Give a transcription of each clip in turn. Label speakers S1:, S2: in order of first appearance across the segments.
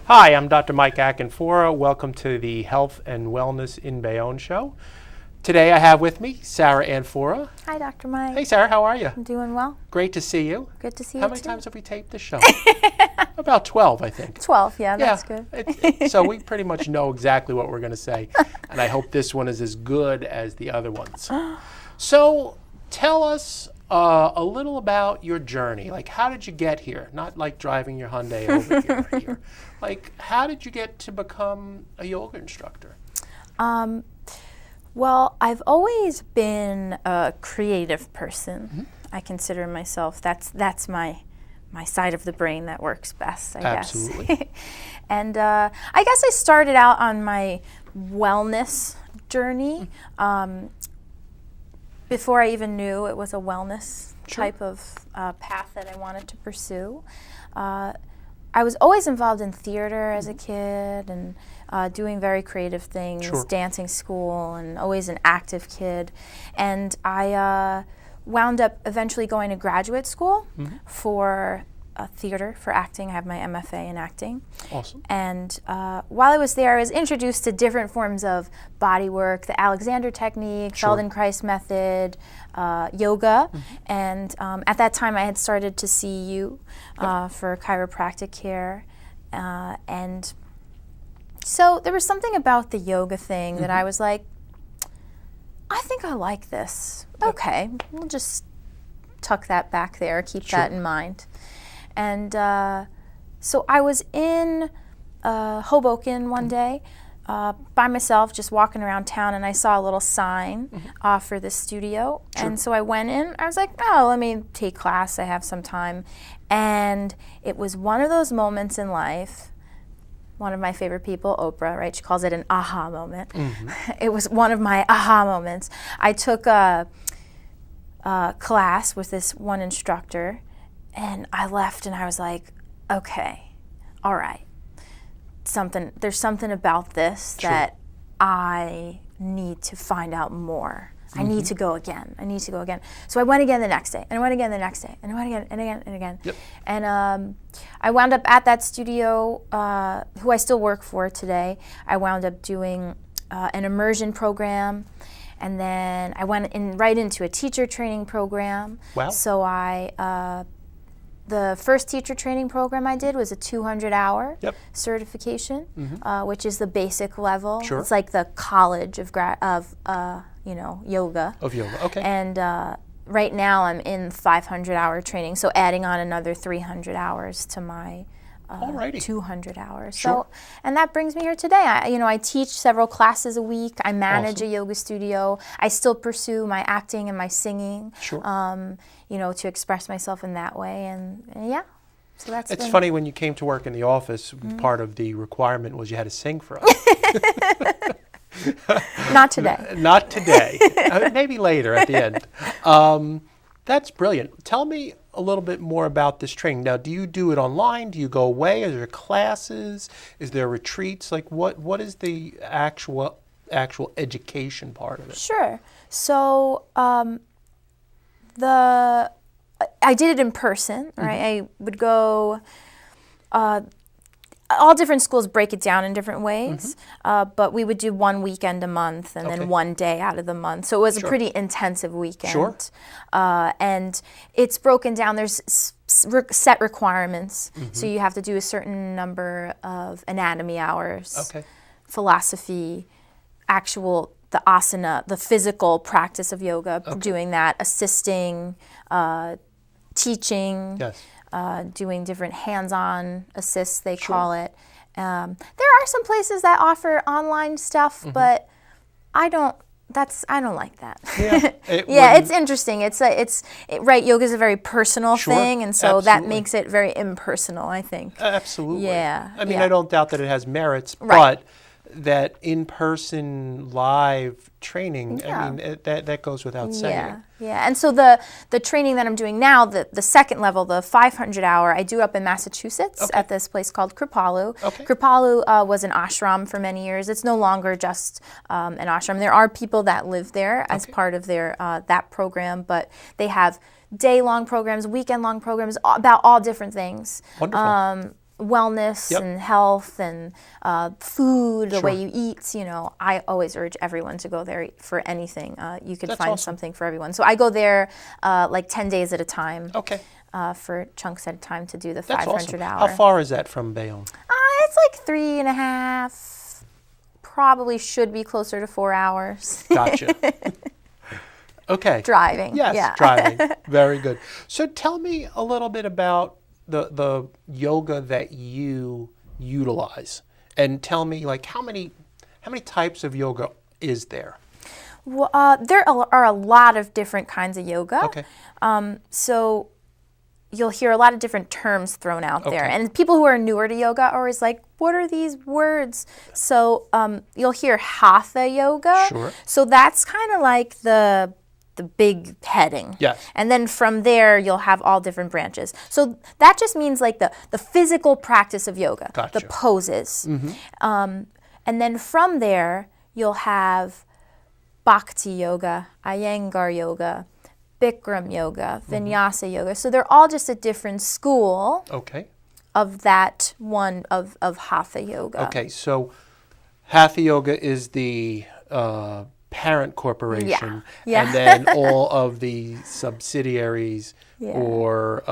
S1: Hi, I'm Dr. Mike Acanfora. Welcome to the Health and Wellness in Bayonne show. Today I have with me Sarah Anfora.
S2: Hi, Dr. Mike.
S1: Hey, Sarah, how are you?
S2: I'm doing well.
S1: Great to see you.
S2: Good to see you,
S1: How many
S2: too.
S1: times have we taped this show? About 12, I think.
S2: 12, yeah, that's good.
S1: So we pretty much know exactly what we're going to say, and I hope this one is as good as the other ones. So tell us a little about your journey. Like, how did you get here? Not like driving your Hyundai over here. Like, how did you get to become a yoga instructor?
S2: Well, I've always been a creative person. Mm-hmm. I consider myself, that's my side of the brain that works best, I
S1: Absolutely.
S2: guess. And I guess I started out on my wellness journey before I even knew it was a wellness type of path that I wanted to pursue. I was always involved in theater as a kid and doing very creative things, dancing school, and always an active kid. And I wound up eventually going to graduate school for theater, for acting. I have my MFA in acting.
S1: Awesome.
S2: And while I was there, I was introduced to different forms of body work, the Alexander technique, Feldenkrais method, yoga. And at that time, I had started to see you for chiropractic care. And so there was something about the yoga thing that I was like, I think I like this. Okay, we'll just tuck that back there, keep that in mind. And so I was in Hoboken one day by myself, just walking around town, and I saw a little sign for this studio. And so I went in. I was like, oh, let me take class. I have some time. And it was one of those moments in life. One of my favorite people, Oprah, right? She calls it an aha moment. It was one of my aha moments. I took a class with this one instructor, and I left and I was like, okay, all right. There's something about this that I need to find out more. I need to go again. So I went again the next day, and I went again the next day, and I went again and again and again. And I wound up at that studio, who I still work for today. I wound up doing an immersion program, and then I went right into a teacher training program. Wow. So the first teacher training program I did was a 200-hour certification, which is the basic level. It's like the college of yoga.
S1: Of yoga, okay.
S2: And right now I'm in 500-hour training, so adding on another 300 hours to my 200 hours. So, and that brings me here today. I teach several classes a week. I manage a yoga studio. I still pursue my acting and my singing. To express myself in that way, and so that's.
S1: It's funny, when you came to work in the office, part of the requirement was you had to sing for us.
S2: Not today.
S1: Not today. Maybe later at the end. That's brilliant. Tell me a little bit more about this training. Now, do you do it online? Do you go away? Are there classes? Is there retreats? Like, what is the actual education part of it?
S2: Sure. So I did it in person, right? I would go. All different schools break it down in different ways, but we would do one weekend a month and then one day out of the month. So it was a pretty intensive weekend. And it's broken down. There's set requirements. So you have to do a certain number of anatomy hours, philosophy, the asana, the physical practice of yoga, doing that, assisting, teaching. Doing different hands-on assists, they call it. There are some places that offer online stuff, but I don't like that. It's interesting. Right. Yoga is a very personal thing, and so that makes it very impersonal, I think.
S1: Absolutely.
S2: Yeah.
S1: I mean, I don't doubt that it has merits, but that in-person live training, I mean, that goes without saying.
S2: And so the training that I'm doing now, the second level, the 500-hour, I do up in Massachusetts at this place called Kripalu. Kripalu was an ashram for many years. It's no longer just an ashram. There are people that live there as part of their that program, but they have day-long programs, weekend-long programs about all different things.
S1: Wonderful.
S2: wellness
S1: Yep.
S2: and health and food, the
S1: Sure.
S2: way you eat. You know, I always urge everyone to go there for anything. You can
S1: That's
S2: find
S1: awesome.
S2: something for everyone. So I go there like 10 days at a time.
S1: Okay.
S2: For chunks at a time to do the
S1: That's
S2: 500
S1: awesome.
S2: hour.
S1: How far is that from Bayonne?
S2: It's like 3.5. Probably should be closer to 4 hours.
S1: Gotcha. Okay.
S2: Driving.
S1: Yes,
S2: Yeah.
S1: driving. Very good. So tell me a little bit about the yoga that you utilize, and tell me like how many types of yoga is there?
S2: Well, there are a lot of different kinds of yoga.
S1: Okay.
S2: So you'll hear a lot of different terms thrown out there.
S1: Okay.
S2: And people who are newer to yoga are always like, what are these words? So you'll hear Hatha yoga.
S1: Sure.
S2: So that's kind of like the big heading.
S1: Yes.
S2: And then from there, you'll have all different branches. So that just means like the physical practice of yoga,
S1: Gotcha.
S2: the poses. And then from there, you'll have Bhakti yoga, Iyengar yoga, Bikram yoga, Vinyasa yoga. So they're all just a different school
S1: Okay.
S2: of that one of Hatha yoga.
S1: Okay. So Hatha Yoga is the parent corporation,
S2: Yeah.
S1: and then all of the subsidiaries
S2: Yeah.
S1: or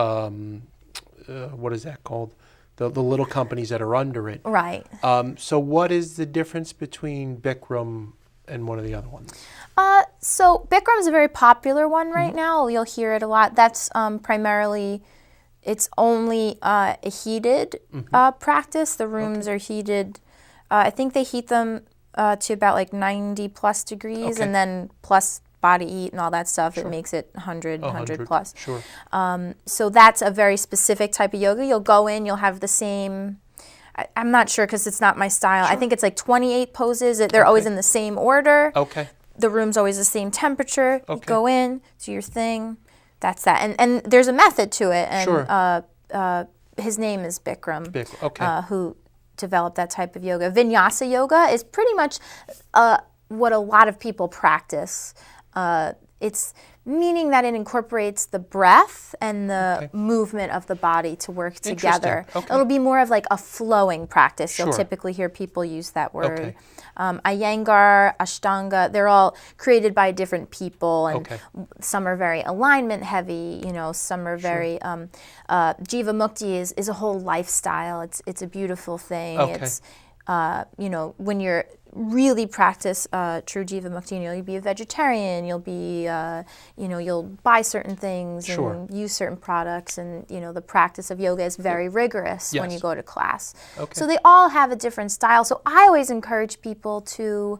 S1: what is that called? The little companies that are under it.
S2: Right.
S1: So what is the difference between Bikram and one of the other ones?
S2: So Bikram is a very popular one right now. You'll hear it a lot. That's primarily, it's only a heated practice. The rooms are heated. I think they heat them to about like 90 plus degrees,
S1: Okay.
S2: and then plus body heat and all that stuff. It makes it 100 plus.
S1: Sure.
S2: So that's a very specific type of yoga. You'll go in, you'll have the same, I'm not sure because it's not my style. I think it's like 28 poses. They're always in the same order.
S1: Okay.
S2: The room's always the same temperature. You
S1: Okay.
S2: go in, do your thing. That's that. And there's a method to it. And
S1: Sure.
S2: his name is Bikram,
S1: Okay.
S2: who developed that type of yoga. Vinyasa yoga is pretty much what a lot of people practice. It's meaning that it incorporates the breath and the movement of the body to work together.
S1: Okay.
S2: It'll be more of like a flowing practice. You'll
S1: Sure.
S2: typically hear people use that word.
S1: Okay.
S2: Iyengar, Ashtanga, they're all created by different people, and
S1: Okay.
S2: some are very alignment heavy, some are very, Jiva Mukti is a whole lifestyle. It's a beautiful thing.
S1: Okay.
S2: It's, when you're really practice true Jiva Mukti, you'll be a vegetarian, you'll be, you'll buy certain things
S1: Sure.
S2: and use certain products, and, the practice of yoga is very rigorous when
S1: Yes.
S2: you go to class.
S1: Okay.
S2: So they all have a different style. So I always encourage people to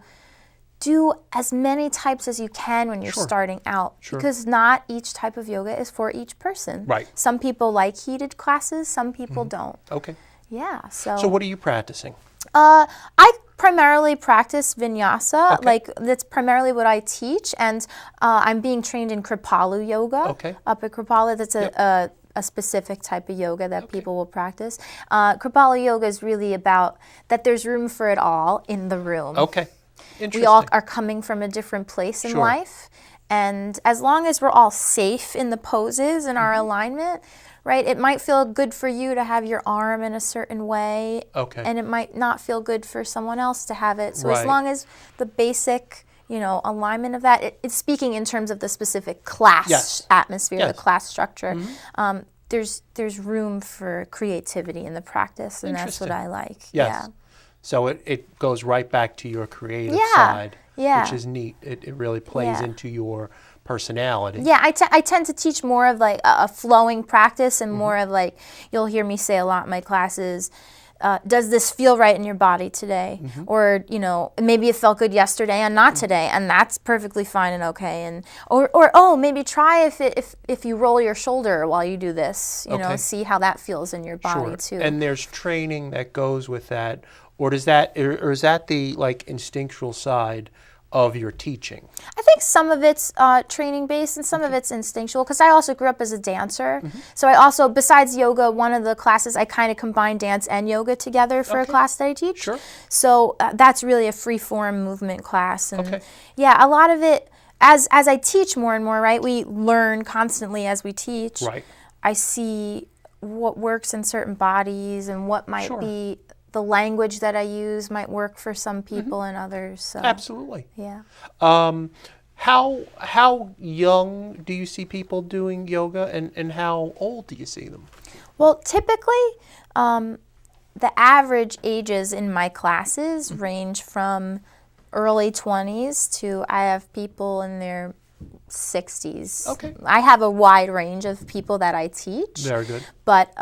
S2: do as many types as you can when you're
S1: Sure.
S2: starting out,
S1: Sure.
S2: because not each type of yoga is for each person.
S1: Right.
S2: Some people like heated classes, some people don't.
S1: Okay.
S2: Yeah.
S1: So what are you practicing?
S2: I primarily practice vinyasa.
S1: Okay.
S2: Like that's primarily what I teach, and I'm being trained in Kripalu yoga.
S1: Okay.
S2: Up at Kripalu, that's a specific type of yoga that people will practice. Kripalu yoga is really about that there's room for it all in the room.
S1: Okay. Interesting.
S2: We all are coming from a different place in
S1: Sure.
S2: life, and as long as we're all safe in the poses and our alignment, right? It might feel good for you to have your arm in a certain way,
S1: Okay.
S2: and it might not feel good for someone else to have it. So as
S1: Right.
S2: long as the basic, alignment of that, it's speaking in terms of the specific class
S1: Yes.
S2: atmosphere,
S1: Yes.
S2: the class structure. There's room for creativity in the practice, and that's what
S1: Interesting.
S2: I like.
S1: Yes.
S2: Yeah.
S1: So it goes right back to your creative
S2: Yeah.
S1: side,
S2: Yeah.
S1: which is neat. It really plays
S2: Yeah.
S1: into your personality.
S2: Yeah, I tend to teach more of like a flowing practice, and more of like, you'll hear me say a lot in my classes, does this feel right in your body today? Or, maybe it felt good yesterday and not today, and that's perfectly fine and okay. And or maybe try if you roll your shoulder while you do this,
S1: Okay.
S2: see how that feels in your body
S1: Sure.
S2: too.
S1: And there's training that goes with that, or is that the like instinctual side of your teaching?
S2: I think some of it's training based and some of it's instinctual, because I also grew up as a dancer. So I also, besides yoga, one of the classes I kind of combine dance and yoga together for a
S1: Okay.
S2: class that I teach.
S1: Sure.
S2: So that's really a free form movement class. And
S1: Okay.
S2: yeah, a lot of it, as I teach more and more, right, we learn constantly as we teach.
S1: Right.
S2: I see what works in certain bodies and what might
S1: Sure.
S2: be the language that I use might work for some people and others. So,
S1: Absolutely.
S2: yeah.
S1: How young do you see people doing yoga, and how old do you see them?
S2: Well, typically, the average ages in my classes range from early 20s to I have people in their 60s.
S1: Okay.
S2: I have a wide range of people that I teach.
S1: Very good.
S2: But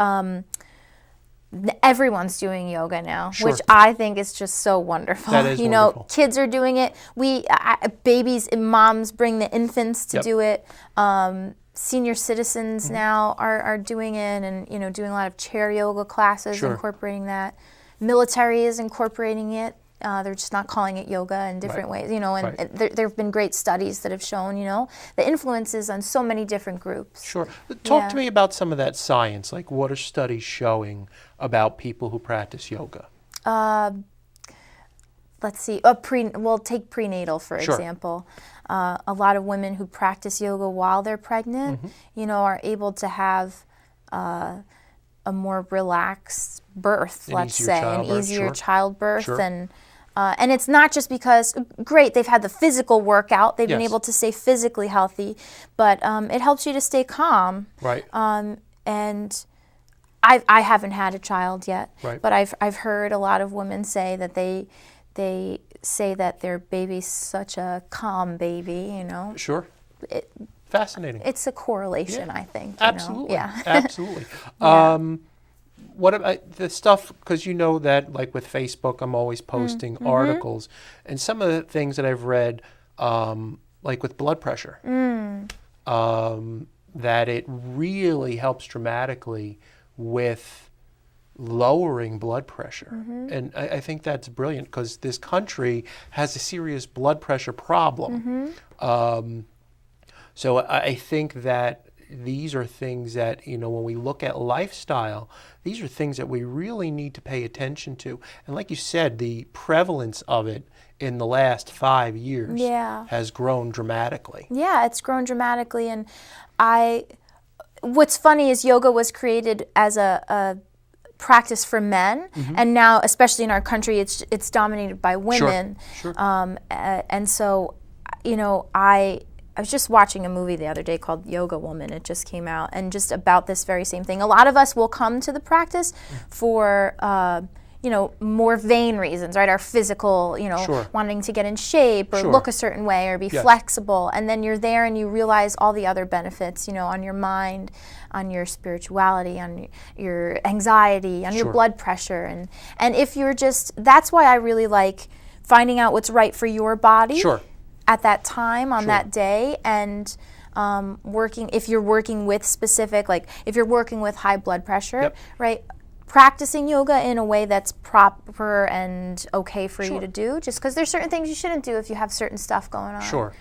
S2: everyone's doing yoga now,
S1: Sure.
S2: which I think is just so wonderful.
S1: That is
S2: you know,
S1: wonderful.
S2: kids are doing it. Babies and moms bring the infants to
S1: Yep.
S2: do it. Senior citizens now are doing it, and doing a lot of chair yoga classes,
S1: Sure.
S2: incorporating that. Military is incorporating it. They're just not calling it yoga in different ways, and
S1: Right.
S2: there have been great studies that have shown, the influences on so many different groups.
S1: Sure. Talk
S2: Yeah.
S1: to me about some of that science. Like, what are studies showing about people who practice yoga?
S2: Let's see. We'll take prenatal, for
S1: Sure.
S2: example. A lot of women who practice yoga while they're pregnant, are able to have a more relaxed birth,
S1: An
S2: let's
S1: easier
S2: say,
S1: childbirth,
S2: an easier
S1: sure.
S2: childbirth,
S1: Sure.
S2: and it's not just because, great, they've had the physical workout, they've been
S1: Yes.
S2: able to stay physically healthy, but it helps you to stay calm.
S1: Right.
S2: And I haven't had a child yet,
S1: Right.
S2: but I've heard a lot of women say that they say that their baby's such a calm baby.
S1: Sure. Fascinating.
S2: It's a correlation,
S1: Yeah.
S2: I think.
S1: Absolutely.
S2: Yeah.
S1: Absolutely. What about the stuff, because you know that, like with Facebook, I'm always posting articles, and some of the things that I've read, like with blood pressure, that it really helps dramatically with lowering blood pressure. And I think that's brilliant, because this country has a serious blood pressure problem. So I think that these are things that, when we look at lifestyle, these are things that we really need to pay attention to. And like you said, the prevalence of it in the last 5 years
S2: Yeah.
S1: has grown dramatically.
S2: Yeah, it's grown dramatically, and what's funny is yoga was created as a practice for men, and now, especially in our country, it's dominated by women.
S1: Sure.
S2: And so, I was just watching a movie the other day called Yoga Woman. It just came out, and just about this very same thing. A lot of us will come to the practice for more vain reasons, right? Our physical,
S1: Sure.
S2: wanting to get in shape or
S1: Sure.
S2: look a certain way or be
S1: Yes.
S2: flexible. And then you're there and you realize all the other benefits, on your mind, on your spirituality, on your anxiety, on your
S1: Sure.
S2: blood pressure. And if you're that's why I really like finding out what's right for your body
S1: Sure.
S2: at that time on
S1: Sure.
S2: that day, and if you're working with specific, like if you're working with high blood pressure,
S1: Yep.
S2: right? Practicing yoga in a way that's proper and okay for
S1: Sure.
S2: you to do, just because there's certain things you shouldn't do if you have certain stuff going on.
S1: Sure.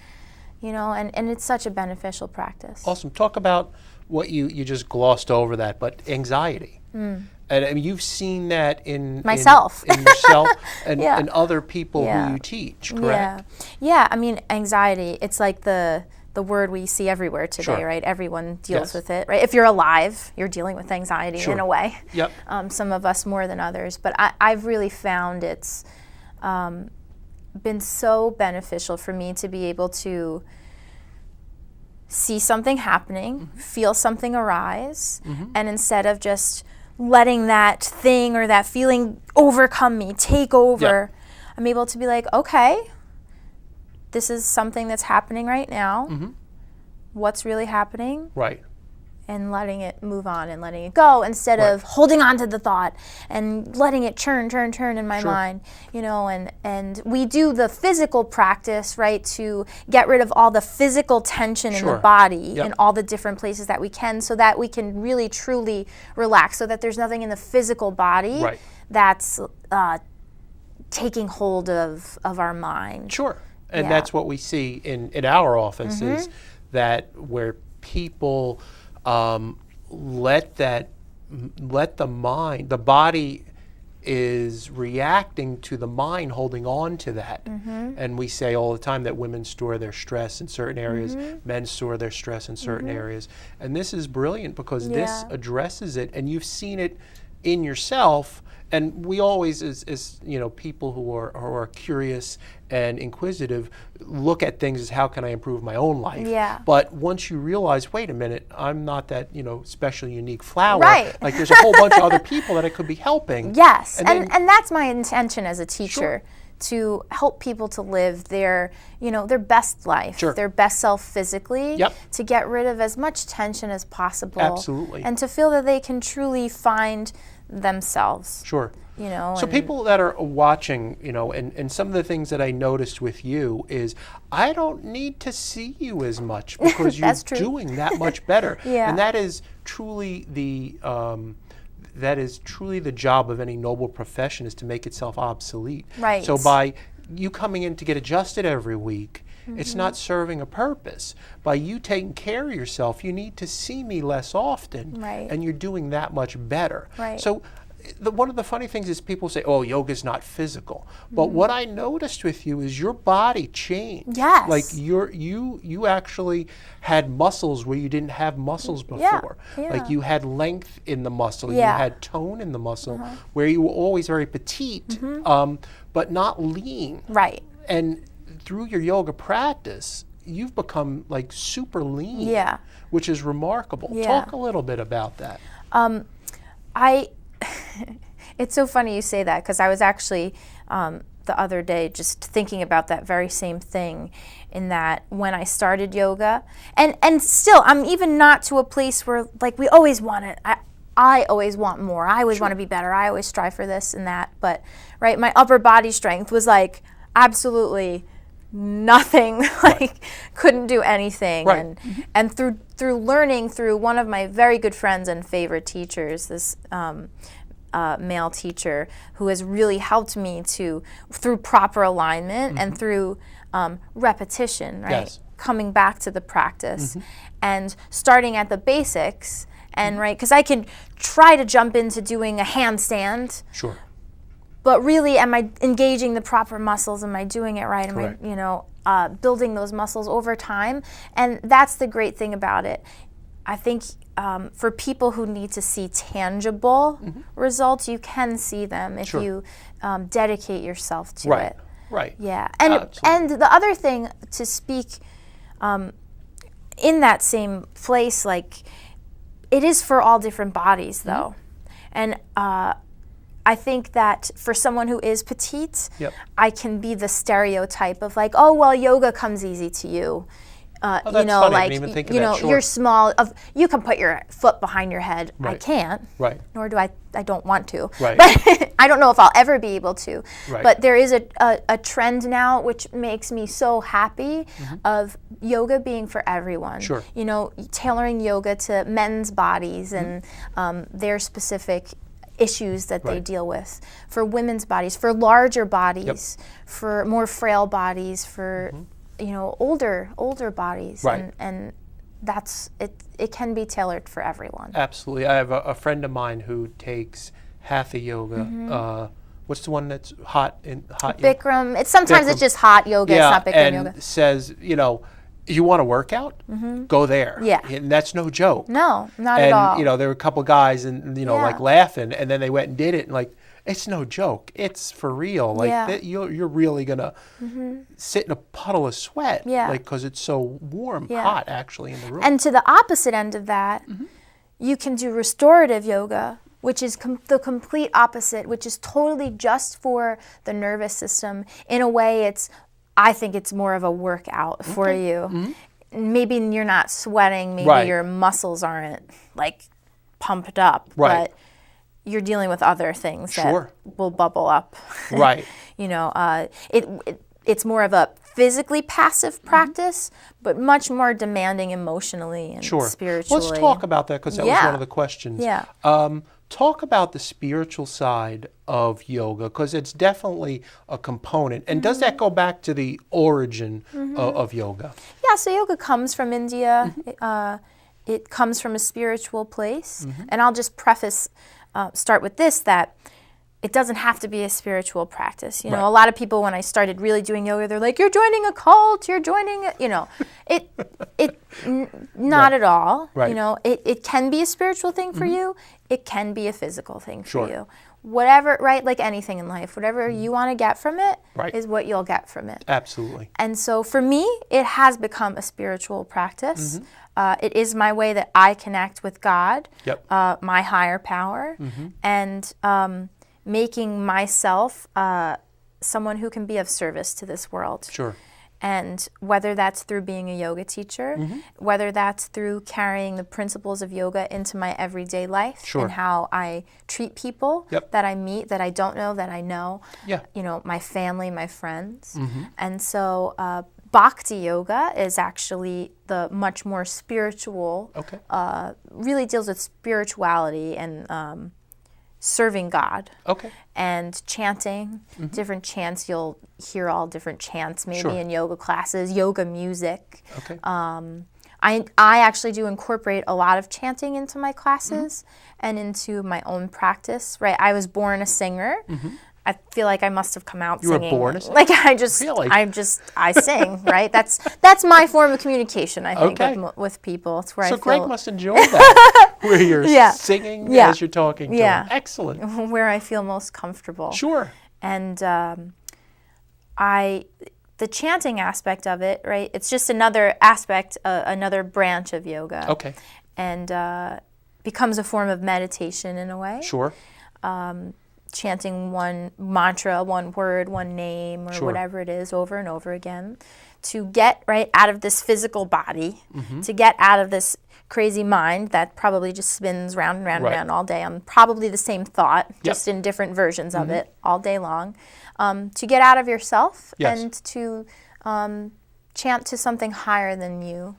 S2: And it's such a beneficial practice.
S1: Awesome. Talk about what you just glossed over that, but anxiety. And I mean, you've seen that in
S2: Myself.
S1: in yourself and,
S2: Yeah.
S1: and other people
S2: Yeah.
S1: who you teach, correct?
S2: Yeah. I mean, anxiety, it's like the word we see everywhere today,
S1: Sure.
S2: right? Everyone deals
S1: Yes.
S2: with it, right? If you're alive, you're dealing with anxiety
S1: Sure.
S2: in a way.
S1: Yep.
S2: Some of us more than others, but I've really found it's been so beneficial for me to be able to see something happening, feel something arise, and instead of just letting that thing or that feeling overcome me, take over, I'm able to be like, okay, this is something that's happening right now. What's really happening?
S1: Right.
S2: And letting it move on and letting it go, instead of holding on to the thought and letting it churn in my
S1: Sure.
S2: mind, and we do the physical practice, right, to get rid of all the physical tension in the
S1: Sure.
S2: body
S1: Yep.
S2: in all the different places that we can, so that we can really truly relax, so that there's nothing in the physical body
S1: Right.
S2: that's taking hold of our mind.
S1: Sure. And
S2: Yeah.
S1: that's what we see in our office is that where people let the mind, the body is reacting to the mind holding on to that. And we say all the time that women store their stress in certain areas, men store their stress in certain areas. And this is brilliant because this addresses it, and you've seen it in yourself. And we always, as you know, people who are curious and inquisitive, look at things as how can I improve my own life.
S2: Yeah.
S1: But once you realize, wait a minute, I'm not that, you know, special, unique flower.
S2: Right.
S1: Like there's a whole bunch of other people that I could be helping.
S2: Yes,
S1: And
S2: and that's my intention as a teacher.
S1: Sure.
S2: To help people to live their, you know, their best life,
S1: Sure.
S2: their best self physically,
S1: Yep.
S2: to get rid of as much tension as possible.
S1: Absolutely.
S2: And to feel that they can truly find themselves.
S1: Sure.
S2: You know.
S1: So people that are watching, you know, and some of the things that I noticed with you is I don't need to see you as much because you're
S2: That's true.
S1: doing that much better.
S2: Yeah.
S1: And that is truly the job of any noble profession, is to make itself obsolete.
S2: Right.
S1: So by you coming in to get adjusted every week, it's not serving a purpose. By you taking care of yourself, you need to see me less often.
S2: Right.
S1: And you're doing that much better.
S2: Right.
S1: So one of the funny things is people say, oh, yoga's not physical. But what I noticed with you is your body changed.
S2: Yes.
S1: Like you actually had muscles where you didn't have muscles before.
S2: Yeah.
S1: Like you had length in the muscle,
S2: Yeah.
S1: you had tone in the muscle, where you were always very petite, but not lean.
S2: Right.
S1: And through your yoga practice, you've become like super lean.
S2: Yeah.
S1: Which is remarkable.
S2: Yeah.
S1: Talk a little bit about that.
S2: It's so funny you say that, because I was actually the other day just thinking about that very same thing, in that when I started yoga, and still I'm even not to a place where, like, we always want it. I always want more. I always want to be better. I always strive for this and that. But right, my upper body strength was like absolutely nothing. Like couldn't do anything.
S1: Right.
S2: And through learning through one of my very good friends and favorite teachers, this male teacher who has really helped me through proper alignment and through repetition, right?
S1: Yes.
S2: Coming back to the practice and starting at the basics, and right, because I can try to jump into doing a handstand,
S1: Sure.
S2: but really, am I engaging the proper muscles? Am I doing it right?
S1: Correct.
S2: Am I, you know, building those muscles over time? And that's the great thing about it. I think for people who need to see tangible results, you can see them if
S1: Sure.
S2: you dedicate yourself to
S1: Right.
S2: it.
S1: Right.
S2: Yeah, and
S1: Absolutely.
S2: the other thing to speak in that same place, like, it is for all different bodies, though, and I think that for someone who is petite,
S1: Yep.
S2: I can be the stereotype of like, oh well, yoga comes easy to you.
S1: that's
S2: You know,
S1: funny. I
S2: like,
S1: didn't even think of
S2: you
S1: that.
S2: know,
S1: Sure.
S2: you're small. You can put your foot behind your head. I
S1: Right.
S2: can't.
S1: Right.
S2: Nor do I don't want to.
S1: Right.
S2: But I don't know if I'll ever be able to.
S1: Right.
S2: But there is a trend now which makes me so happy of yoga being for everyone.
S1: Sure.
S2: You know, tailoring yoga to men's bodies and their specific issues that they
S1: Right.
S2: deal with, for women's bodies, for larger bodies, for more frail bodies, for you know, older bodies,
S1: Right.
S2: and that's it. It can be tailored for everyone.
S1: Absolutely. I have a friend of mine who takes hatha yoga. What's the one that's hot yoga?
S2: Bikram. It's sometimes
S1: Bikram.
S2: it's just hot yoga.
S1: Yeah,
S2: It's not Bikram
S1: and
S2: yoga.
S1: says, you know, you want to work out? Go there.
S2: Yeah.
S1: And that's no joke.
S2: No, not
S1: And
S2: at all.
S1: you know, there were a couple guys and you know,
S2: Yeah.
S1: like laughing, and then they went and did it, and like, it's no joke. It's for real. Like
S2: Yeah.
S1: you're really gonna sit in a puddle of sweat.
S2: Yeah.
S1: Like, because it's so warm,
S2: Yeah.
S1: hot actually in the room.
S2: And to the opposite end of that, you can do restorative yoga, which is the complete opposite, which is totally just for the nervous system. In a way, I think it's more of a workout for you. Maybe you're not sweating, maybe
S1: Right.
S2: your muscles aren't like pumped up,
S1: Right.
S2: but you're dealing with other things
S1: Sure.
S2: that will bubble up.
S1: Right.
S2: You know, it's more of a physically passive practice, but much more demanding emotionally and
S1: Sure.
S2: spiritually.
S1: Let's talk about that, because that was
S2: Yeah.
S1: one of the questions.
S2: Yeah.
S1: Talk about the spiritual side of yoga, because it's definitely a component. And does that go back to the origin of yoga?
S2: Yeah, so yoga comes from India. It comes from a spiritual place. And I'll just start with this, that it doesn't have to be a spiritual practice. You know,
S1: Right.
S2: a lot of people, when I started really doing yoga, they're like, you're joining a cult, you're joining, not
S1: Right.
S2: at all.
S1: Right.
S2: You know, it can be a spiritual thing for you. It can be a physical thing
S1: Sure.
S2: for you. Whatever, right? Like anything in life, whatever you want to get from it
S1: Right.
S2: is what you'll get from it.
S1: Absolutely.
S2: And so for me, it has become a spiritual practice. It is my way that I connect with God,
S1: Yep.
S2: my higher power, and making myself someone who can be of service to this world.
S1: Sure.
S2: And whether that's through being a yoga teacher, whether that's through carrying the principles of yoga into my everyday life
S1: Sure.
S2: and how I treat people
S1: Yep.
S2: that I meet, that I don't know, that I know,
S1: Yeah.
S2: you know, my family, my friends. And so Bhakti yoga is actually the much more spiritual,
S1: Okay.
S2: really deals with spirituality and serving God.
S1: Okay.
S2: And chanting, different chants. You'll hear all different chants maybe
S1: Sure.
S2: in yoga classes, yoga music.
S1: Okay.
S2: I actually do incorporate a lot of chanting into my classes and into my own practice, right? I was born a singer. I feel like I must have come out
S1: You were
S2: singing.
S1: born a singer?
S2: Like
S1: Really?
S2: I sing, right? That's my form of communication, I think,
S1: Okay.
S2: with people. It's where
S1: So
S2: I feel
S1: Greg must enjoy that, where you're
S2: Yeah.
S1: singing
S2: Yeah.
S1: as you're talking to
S2: Yeah.
S1: him. Excellent.
S2: where I feel most comfortable.
S1: Sure.
S2: And the chanting aspect of it, right? It's just another aspect, another branch of yoga.
S1: Okay.
S2: And becomes a form of meditation in a way.
S1: Sure.
S2: Chanting one mantra, one word, one name, or
S1: Sure.
S2: whatever it is over and over again to get right out of this physical body, to get out of this crazy mind that probably just spins round and round
S1: Right.
S2: and round all day on probably the same thought, just in different versions of it all day long, to get out of yourself
S1: Yes.
S2: and to chant to something higher than you.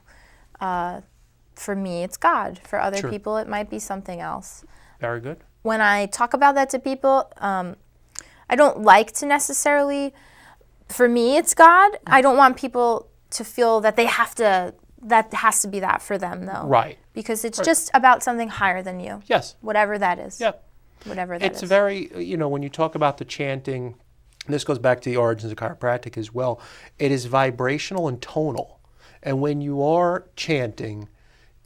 S2: For me, it's God. For other
S1: Sure.
S2: people, it might be something else.
S1: Very good.
S2: When I talk about that to people, I don't like to necessarily, for me, it's God. I don't want people to feel that they have to, that has to be that for them, though.
S1: Right.
S2: Because it's just about something higher than you.
S1: Yes.
S2: Whatever that is.
S1: Yeah.
S2: Whatever that is.
S1: It's very, when you talk about the chanting, and this goes back to the origins of chiropractic as well, it is vibrational and tonal. And when you are chanting,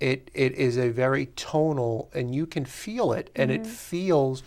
S1: it is a very tonal, and you can feel it, and it feels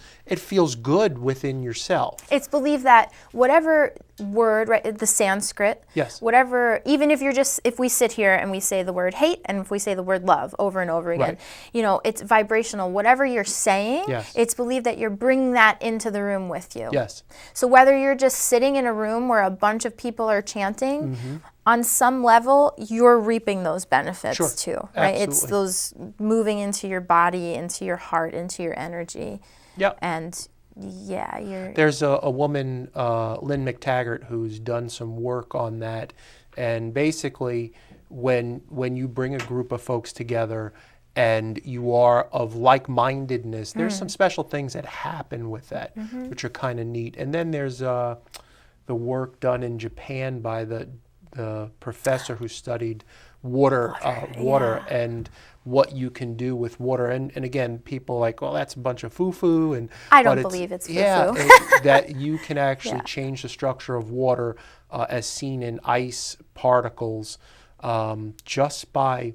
S1: good within yourself.
S2: It's believed that whatever word, right, the Sanskrit,
S1: Yes.
S2: whatever, even if if we sit here and we say the word hate and if we say the word love over and over again,
S1: Right.
S2: It's vibrational. Whatever you're saying,
S1: Yes.
S2: it's believed that you're bringing that into the room with you.
S1: Yes.
S2: So whether you're just sitting in a room where a bunch of people are chanting, on some level, you're reaping those benefits
S1: Sure.
S2: too, right? It's
S1: Absolutely.
S2: those moving into your body, into your heart, into your energy.
S1: Yep.
S2: And yeah, you're...
S1: There's a woman, Lynn McTaggart, who's done some work on that. And basically, when you bring a group of folks together and you are of like-mindedness, there's some special things that happen with that, which are kind of neat. And then there's the work done in Japan by the professor who studied water and what you can do with water. And again, people are like, well, that's a bunch of foo-foo. And
S2: I don't believe it's foo-foo.
S1: Yeah, that you can actually change the structure of water as seen in ice particles just by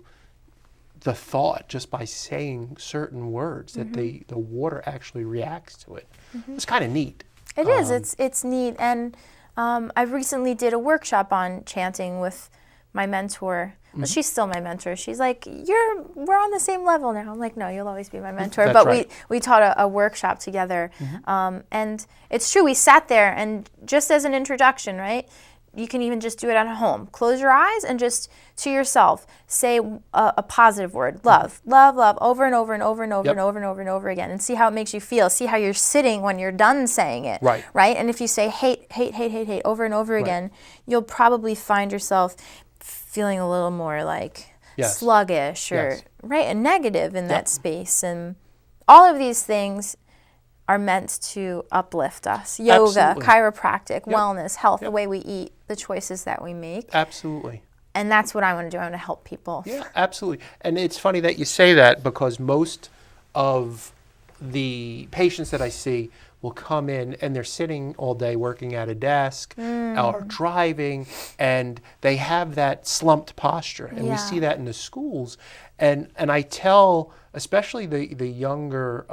S1: the thought, just by saying certain words, that the water actually reacts to it. It's kind of neat.
S2: It is. It's neat. And I recently did a workshop on chanting with my mentor. Well, she's still my mentor. She's like, we're on the same level now. I'm like, no, you'll always be my mentor.
S1: That's
S2: But
S1: right.
S2: we taught a workshop together. And it's true, we sat there and just as an introduction, right? You can even just do it at home. Close your eyes and just to yourself say a positive word. Love, love, love, over and over and over and over and over and over and over again. And see how it makes you feel. See how you're sitting when you're done saying it.
S1: Right.
S2: Right? And if you say hate, hate, hate, hate, hate over and over again, you'll probably find yourself feeling a little more like sluggish or right, and negative in that space. And all of these things are meant to uplift us. Yoga,
S1: Absolutely.
S2: chiropractic, wellness, health, the way we eat, the choices that we make.
S1: Absolutely.
S2: And that's what I want to do. I want to help people.
S1: Yeah, absolutely. And it's funny that you say that because most of the patients that I see will come in and they're sitting all day working at a desk or driving, and they have that slumped posture. And we see that in the schools. And I tell, especially the younger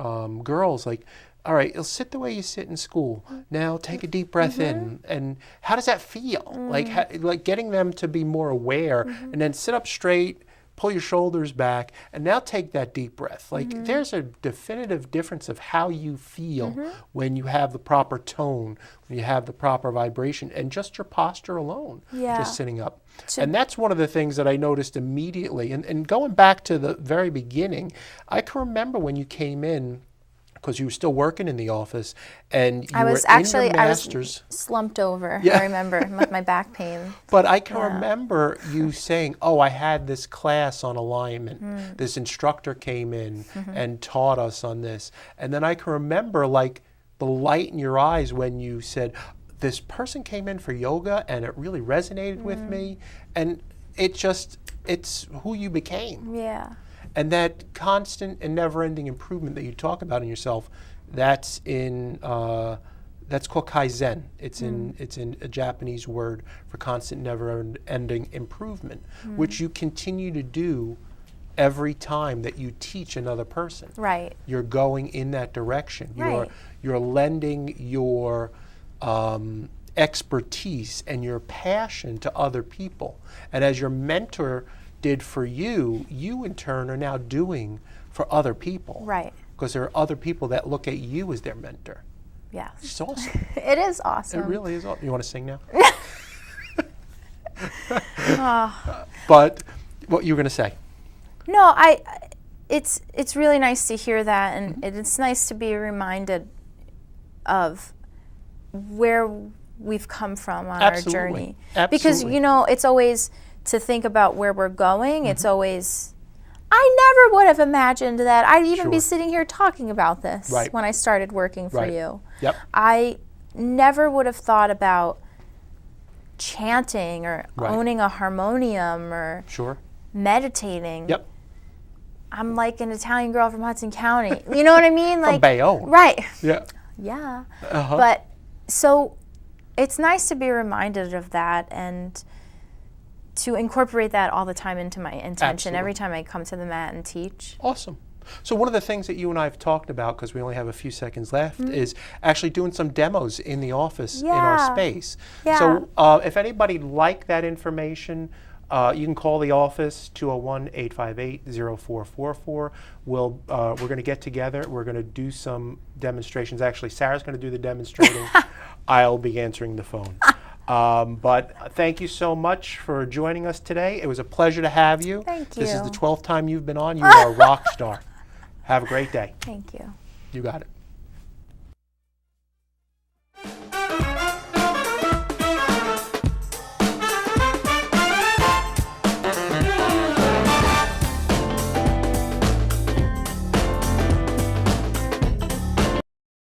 S1: girls, like, all right, you'll sit the way you sit in school. Now take a deep breath in. And how does that feel? Like getting them to be more aware, and then sit up straight, pull your shoulders back, and now take that deep breath. Like there's a definitive difference of how you feel when you have the proper tone, when you have the proper vibration, and just your posture alone, just sitting up. And that's one of the things that I noticed immediately. And going back to the very beginning, I can remember when you came in, because you were still working in the office, and you were in your master's.
S2: I was slumped over, I remember, with my back pain.
S1: But I can remember you saying, oh, I had this class on alignment. This instructor came in and taught us on this. And then I can remember, like, the light in your eyes when you said, this person came in for yoga, and it really resonated with me. And it's who you became.
S2: Yeah.
S1: And that constant and never-ending improvement that you talk about in yourself, that's called kaizen. It's in a Japanese word for constant, never-ending improvement, which you continue to do every time that you teach another person.
S2: Right.
S1: You're going in that direction.
S2: Right.
S1: You're lending your expertise and your passion to other people. And as your mentor did for you, you in turn are now doing for other people.
S2: Right.
S1: Because there are other people that look at you as their mentor.
S2: Yeah.
S1: It's awesome.
S2: It is awesome.
S1: It really is awesome. You want to sing now? But what you were going to say?
S2: No, it's really nice to hear that, and it's nice to be reminded of where we've come from on our journey.
S1: Absolutely.
S2: Because, it's always to think about where we're going. It's always, I never would have imagined that I'd even be sitting here talking about this when I started working for you.
S1: Yep.
S2: I never would have thought about chanting or owning a harmonium or meditating.
S1: Yep.
S2: I'm like an Italian girl from Hudson County. You know what I mean?
S1: From Bayonne.
S2: Right.
S1: Yeah.
S2: Yeah. But so it's nice to be reminded of that and to incorporate that all the time into my intention every time I come to the mat and teach.
S1: Awesome. So one of the things that you and I have talked about, because we only have a few seconds left, is actually doing some demos in the office in our space.
S2: Yeah.
S1: So if anybody like that information, you can call the office, 201-858-0444. We're going to get together. We're going to do some demonstrations. Actually, Sarah's going to do the demonstrating. I'll be answering the phone. But thank you so much for joining us today. It was a pleasure to have you.
S2: Thank you.
S1: This is the 12th time you've been on. You are a rock star. Have a great day.
S2: Thank you.
S1: You got it.